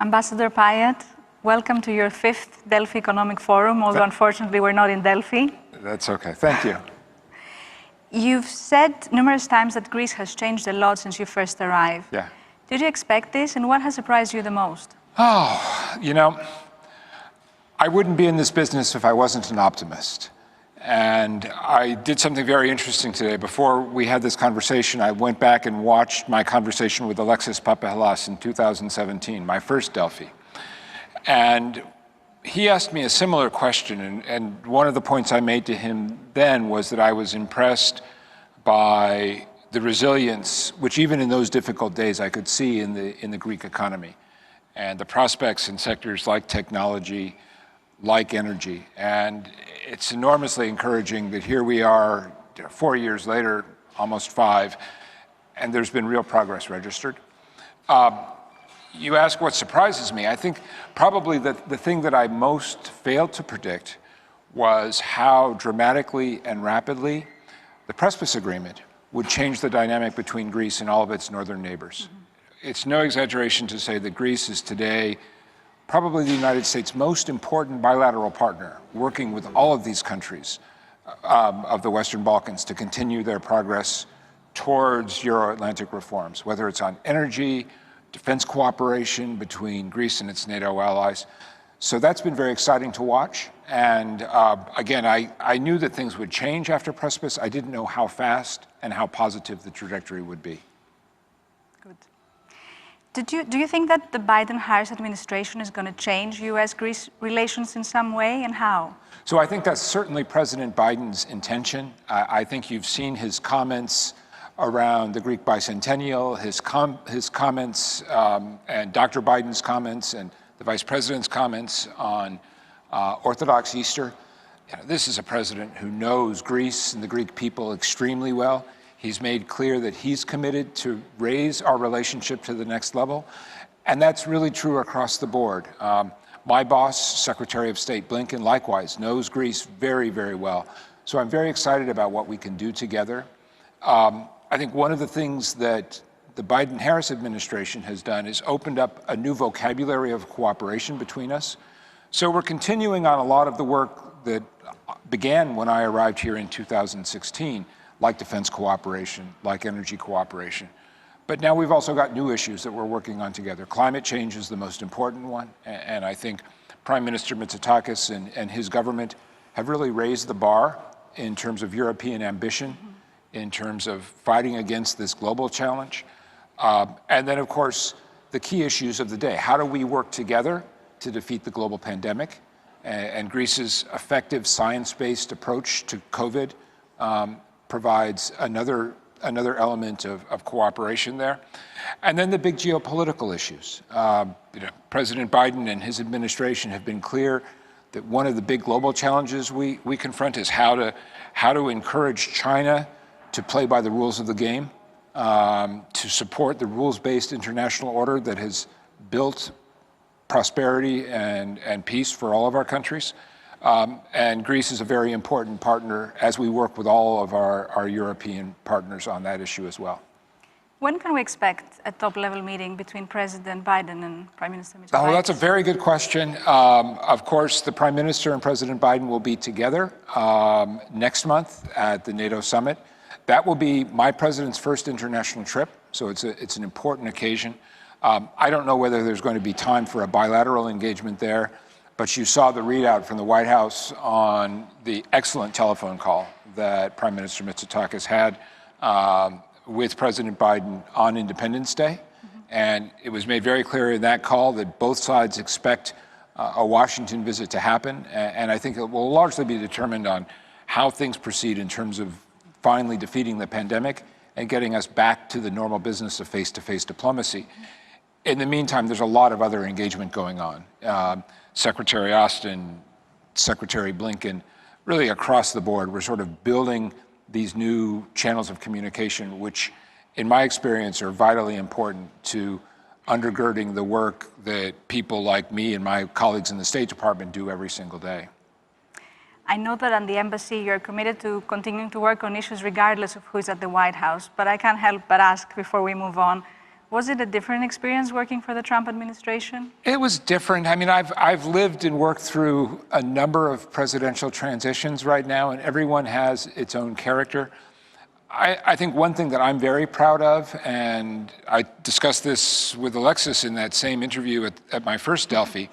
Ambassador Páiat, welcome to your 5th Delphi Economic Forum, although unfortunately we're not in Delphi. That's okay. Thank you. You've said numerous times that Greece has changed a lot since you first arrived. Yeah. Did you expect this, and what has surprised you the most? Oh, you know, I wouldn't be in this business if I wasn't an optimist. And I did something very interesting today. Before we had this conversation, I went back and watched my conversation with Alexis Papahelas in 2017, my first Delphi. And he asked me a similar question, and one of the points I made to him then was that I was impressed by the resilience, which even in those difficult days I could see in the Greek economy, and the prospects in sectors like technology, like energy. And it's enormously encouraging that here we are 4 years later, almost 5, and there's been real progress registered. You ask what surprises me. I think probably the thing that I most failed to predict was how dramatically and rapidly the Prespis Agreement would change the dynamic between Greece and all of its northern neighbors. Mm-hmm. It's no exaggeration to say that Greece is today probably the United States' most important bilateral partner, working with all of these countries of the Western Balkans to continue their progress towards Euro-Atlantic reforms, whether it's on energy, defense cooperation between Greece and its NATO allies. So that's been very exciting to watch. And again, I knew that things would change after Prespis. I didn't know how fast and how positive the trajectory would be. Good. Do you think that the Biden-Harris administration is going to change U.S.-Greece relations in some way, and how? So I think that's certainly President Biden's intention. I think you've seen his comments around the Greek bicentennial, his comments, and Dr. Biden's comments, and the Vice President's comments on Orthodox Easter. You know, this is a president who knows Greece and the Greek people extremely well. He's made clear that he's committed to raise our relationship to the next level, and that's really true across the board. My boss, Secretary of State Blinken, likewise knows Greece very, very well. So I'm very excited about what we can do together. I think one of the things that the Biden-Harris administration has done is opened up a new vocabulary of cooperation between us. So we're continuing on a lot of the work that began when I arrived here in 2016, like defense cooperation, like energy cooperation. But now we've also got new issues that we're working on together. Climate change is the most important one, and I think Prime Minister Mitsotakis and his government have really raised the bar in terms of European ambition, in terms of fighting against this global challenge. And then, of course, the key issues of the day. How do we work together to defeat the global pandemic? And Greece's effective science-based approach to COVID provides another element of cooperation there. And then the big geopolitical issues. President Biden and his administration have been clear that one of the big global challenges we confront is how to encourage China to play by the rules of the game, to support the rules-based international order that has built prosperity and peace for all of our countries. And Greece is a very important partner as we work with all of our European partners on that issue as well. When can we expect a top-level meeting between President Biden and Prime Minister Mitsotakis? Oh, that's a very good question. Of course, the Prime Minister and President Biden will be together next month at the NATO summit. That will be my president's first international trip, so it's an important occasion. I don't know whether there's going to be time for a bilateral engagement there, but you saw the readout from the White House on the excellent telephone call that Prime Minister Mitsotakis had with President Biden on Independence Day. Mm-hmm. And it was made very clear in that call that both sides expect a Washington visit to happen. And I think it will largely be determined on how things proceed in terms of finally defeating the pandemic and getting us back to the normal business of face-to-face diplomacy. In the meantime, there's a lot of other engagement going on. Secretary Austin, Secretary Blinken, really across the board, we're sort of building these new channels of communication, which in my experience are vitally important to undergirding the work that people like me and my colleagues in the State Department do every single day. I know that at the embassy you're committed to continuing to work on issues regardless of who's at the White House, but I can't help but ask before we move on, Was it a different experience working for the Trump administration? It was different. I mean, I've lived and worked through a number of presidential transitions right now, and everyone has its own character. I think one thing that I'm very proud of, and I discussed this with Alexis in that same interview at my first Delphi,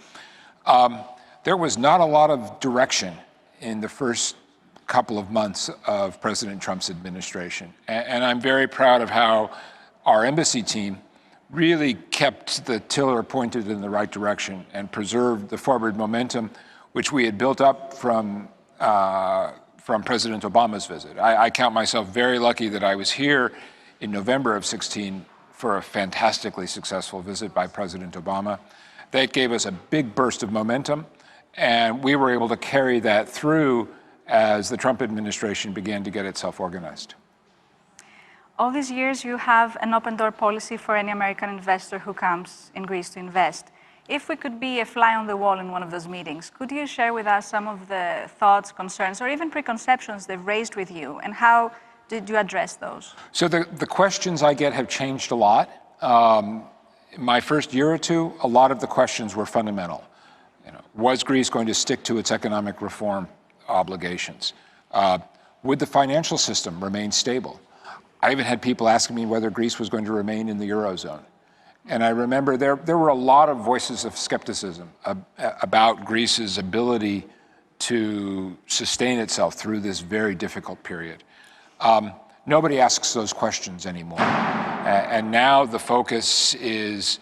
there was not a lot of direction in the first couple of months of President Trump's administration. And I'm very proud of how our embassy team really kept the tiller pointed in the right direction and preserved the forward momentum which we had built up from President Obama's visit. I count myself very lucky that I was here in November of 16 for a fantastically successful visit by President Obama. That gave us a big burst of momentum, and we were able to carry that through as the Trump administration began to get itself organized. All these years, you have an open-door policy for any American investor who comes in Greece to invest. If we could be a fly on the wall in one of those meetings, could you share with us some of the thoughts, concerns, or even preconceptions they've raised with you, and how did you address those? So the questions I get have changed a lot. My first year or two, a lot of the questions were fundamental. You know, was Greece going to stick to its economic reform obligations? Would the financial system remain stable? I even had people asking me whether Greece was going to remain in the Eurozone. And I remember there were a lot of voices of skepticism about Greece's ability to sustain itself through this very difficult period. Nobody asks those questions anymore. And now the focus is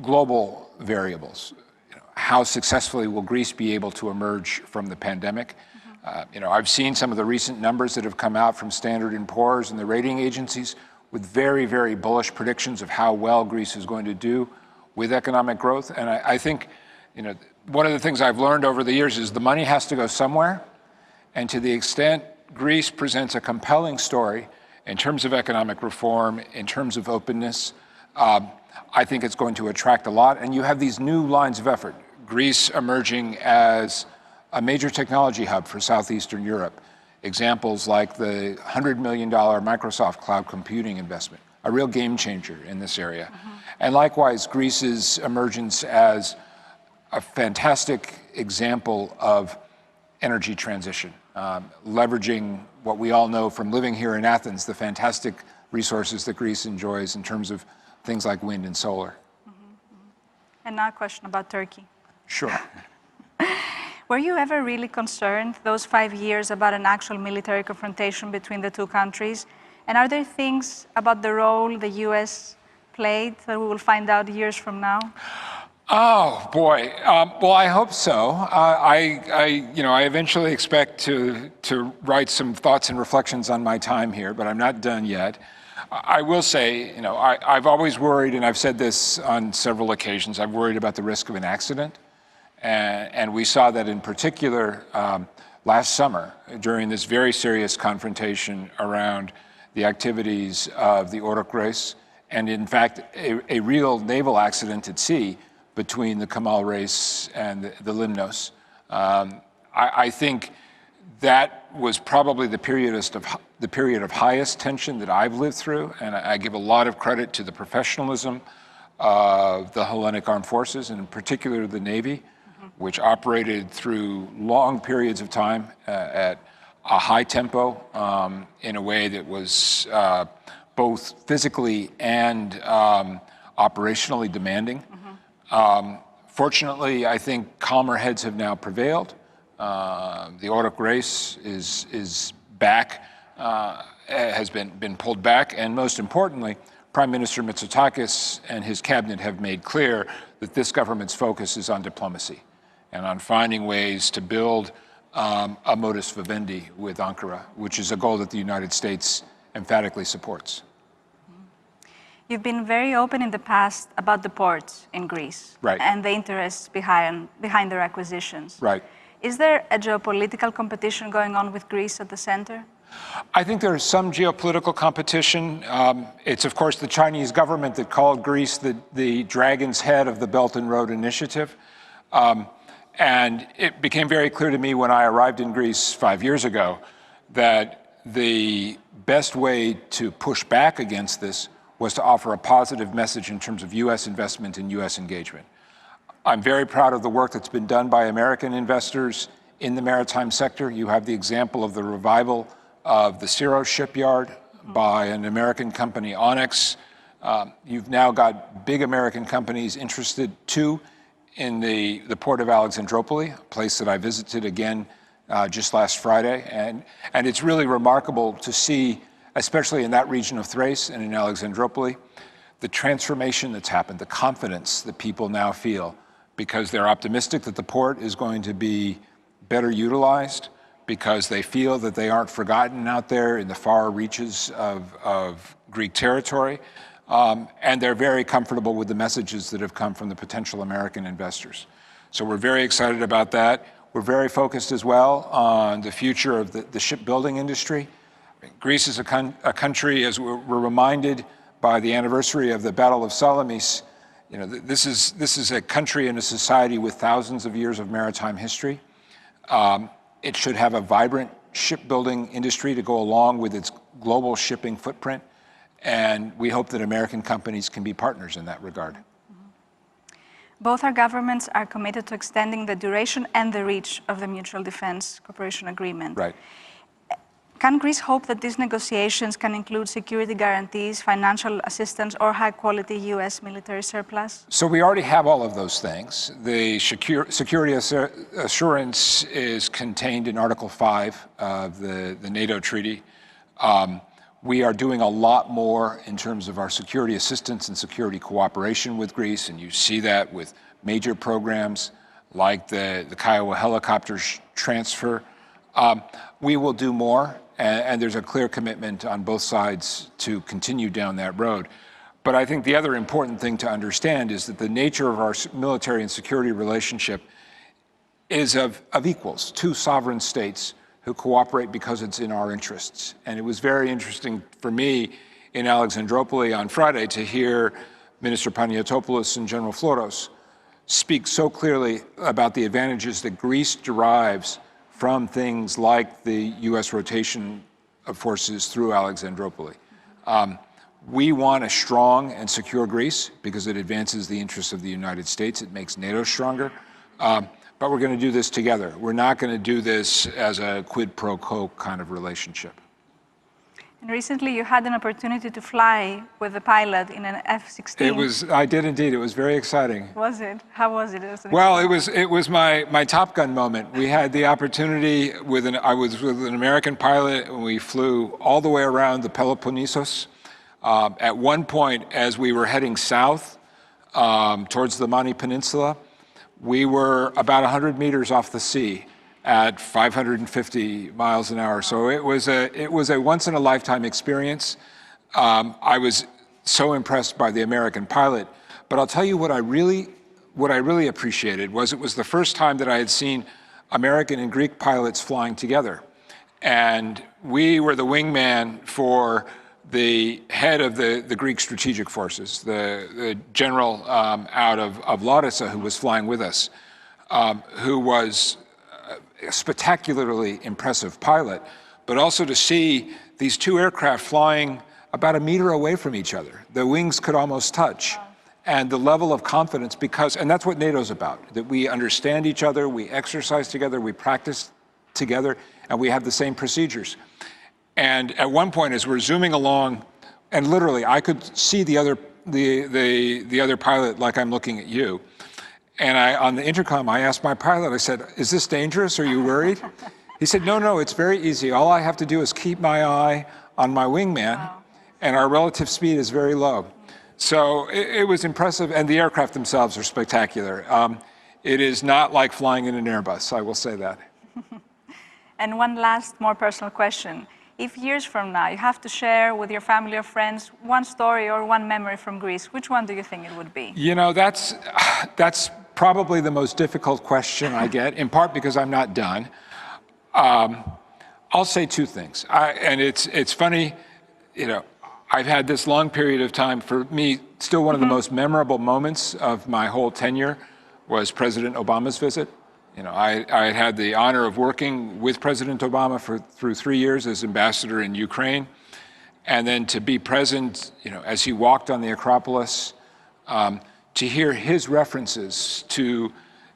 global variables. You know, how successfully will Greece be able to emerge from the pandemic? You know, I've seen some of the recent numbers that have come out from Standard & Poor's and the rating agencies with very, very bullish predictions of how well Greece is going to do with economic growth. And I think, you know, one of the things I've learned over the years is the money has to go somewhere. And to the extent Greece presents a compelling story in terms of economic reform, in terms of openness, I think it's going to attract a lot. And you have these new lines of effort. Greece emerging as a major technology hub for Southeastern Europe. Examples like the $100 million Microsoft cloud computing investment, a real game changer in this area. And likewise, Greece's emergence as a fantastic example of energy transition, leveraging what we all know from living here in Athens, the fantastic resources that Greece enjoys in terms of things like wind and solar. And now a question about Turkey. Sure. Were you ever really concerned those 5 years about an actual military confrontation between the two countries? And are there things about the role the U.S. played that we will find out years from now? Oh, boy. Well, I hope so. I eventually expect to write some thoughts and reflections on my time here, but I'm not done yet. I will say, you know, I've always worried, and I've said this on several occasions, I've worried about the risk of an accident. And we saw that in particular last summer during this very serious confrontation around the activities of the Orok race, and in fact, a real naval accident at sea between the Kemal race and the Limnos. I think that was probably the period of highest tension that I've lived through, and I give a lot of credit to the professionalism of the Hellenic Armed Forces, and in particular the Navy, which operated through long periods of time at a high tempo in a way that was both physically and operationally demanding. Fortunately, I think calmer heads have now prevailed. The Orok race is back, has been pulled back, and most importantly, Prime Minister Mitsotakis and his cabinet have made clear that this government's focus is on diplomacy and on finding ways to build a modus vivendi with Ankara, which is a goal that the United States emphatically supports. You've been very open in the past about the ports in Greece, right, and the interests behind their acquisitions. Right. Is there a geopolitical competition going on with Greece at the center? I think there is some geopolitical competition. It's, of course, the Chinese government that called Greece the dragon's head of the Belt and Road Initiative. And it became very clear to me when I arrived in Greece 5 years ago that the best way to push back against this was to offer a positive message in terms of U.S. investment and U.S. engagement. I'm very proud of the work that's been done by American investors in the maritime sector. You have the example of the revival of the Syros shipyard by an American company, Onyx. You've now got big American companies interested too in the port of Alexandroupoli, a place that I visited again just last Friday. And it's really remarkable to see, especially in that region of Thrace and in Alexandroupoli, the transformation that's happened, the confidence that people now feel, because they're optimistic that the port is going to be better utilized, because they feel that they aren't forgotten out there in the far reaches of Greek territory. And they're very comfortable with the messages that have come from the potential American investors. So we're very excited about that. We're very focused as well on the future of the shipbuilding industry. Greece is a country, as we're reminded by the anniversary of the Battle of Salamis, this is a country and a society with thousands of years of maritime history. It should have a vibrant shipbuilding industry to go along with its global shipping footprint. And we hope that American companies can be partners in that regard. Both our governments are committed to extending the duration and the reach of the Mutual Defense Cooperation Agreement. Right. Can Greece hope that these negotiations can include security guarantees, financial assistance, or high-quality U.S. military surplus? So we already have all of those things. The security assurance is contained in Article 5 of the NATO treaty. We are doing a lot more in terms of our security assistance and security cooperation with Greece, and you see that with major programs like the Kiowa helicopter transfer. We will do more, and there's a clear commitment on both sides to continue down that road. But I think the other important thing to understand is that the nature of our military and security relationship is of equals, two sovereign states who cooperate because it's in our interests. And it was very interesting for me in Alexandroupoli on Friday to hear Minister Paniatopoulos and General Floros speak so clearly about the advantages that Greece derives from things like the U.S. rotation of forces through Alexandroupoli. We want a strong and secure Greece because it advances the interests of the United States. It makes NATO stronger. But we're going to do this together. We're not going to do this as a quid pro quo kind of relationship. And recently you had an opportunity to fly with a pilot in an F-16. I did indeed. It was very exciting. Was it? How was it? Well, it was my Top Gun moment. We had the opportunity I was with an American pilot, and we flew all the way around the Peloponnesos. At one point, as we were heading south towards the Mani Peninsula, we were about 100 meters off the sea at 550 miles an hour. So it was a once-in-a-lifetime experience. I was so impressed by the American pilot. But I'll tell you what I really appreciated was it was the first time that I had seen American and Greek pilots flying together. And we were the wingman for the head of the Greek strategic forces, the general out of Larissa, who was flying with us, who was a spectacularly impressive pilot, but also to see these two aircraft flying about a meter away from each other. The wings could almost touch. And the level of confidence, and that's what NATO's about, that we understand each other, we exercise together, we practice together, and we have the same procedures. And at one point, as we're zooming along, and literally, I could see the other pilot like I'm looking at you. And on the intercom, I asked my pilot, I said, "Is this dangerous? Are you worried?" He said, "No, it's very easy. All I have to do is keep my eye on my wingman, and our relative speed is very low." So it was impressive, and the aircraft themselves are spectacular. It is not like flying in an Airbus, I will say that. And one last, more personal question. If years from now you have to share with your family or friends one story or one memory from Greece, which one do you think it would be? You know, that's probably the most difficult question I get, in part because I'm not done. I'll say two things. And it's funny, I've had this long period of time. For me, still one of the most memorable moments of my whole tenure was President Obama's visit. I had the honor of working with President Obama through 3 years as ambassador in Ukraine. and then to be present, as he walked on the Acropolis, to hear his references to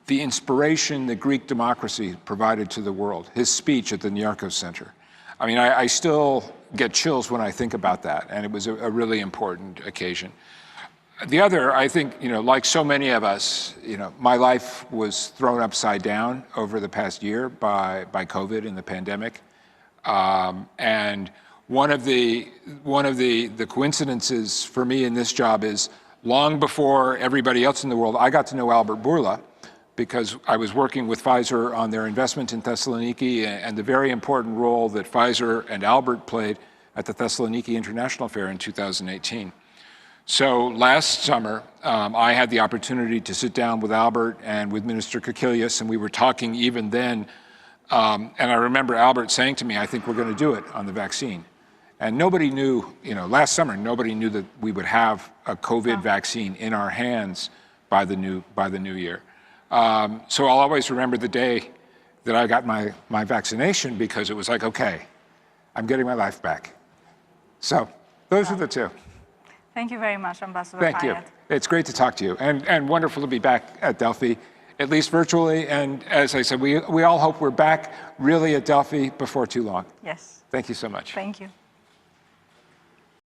the inspiration that Greek democracy provided to the world, his speech at the Niarchos Center. I mean, I still get chills when I think about that, and it was a really important occasion. The other, I think, like so many of us, my life was thrown upside down over the past year by COVID and the pandemic. And one of the coincidences for me in this job is long before everybody else in the world, I got to know Albert Bourla because I was working with Pfizer on their investment in Thessaloniki and the very important role that Pfizer and Albert played at the Thessaloniki International Fair in 2018. So last summer, I had the opportunity to sit down with Albert and with Minister Kakilias, and we were talking even then. And I remember Albert saying to me, I think we're going to do it on the vaccine. And nobody knew, last summer, nobody knew that we would have a COVID vaccine in our hands by the new year. So I'll always remember the day that I got my vaccination because it was like, okay, I'm getting my life back. So those are the two. Thank you very much, Ambassador Payatt. Thank you. It's great to talk to you and wonderful to be back at Delphi, at least virtually. And as I said, we all hope we're back really at Delphi before too long. Yes. Thank you so much. Thank you.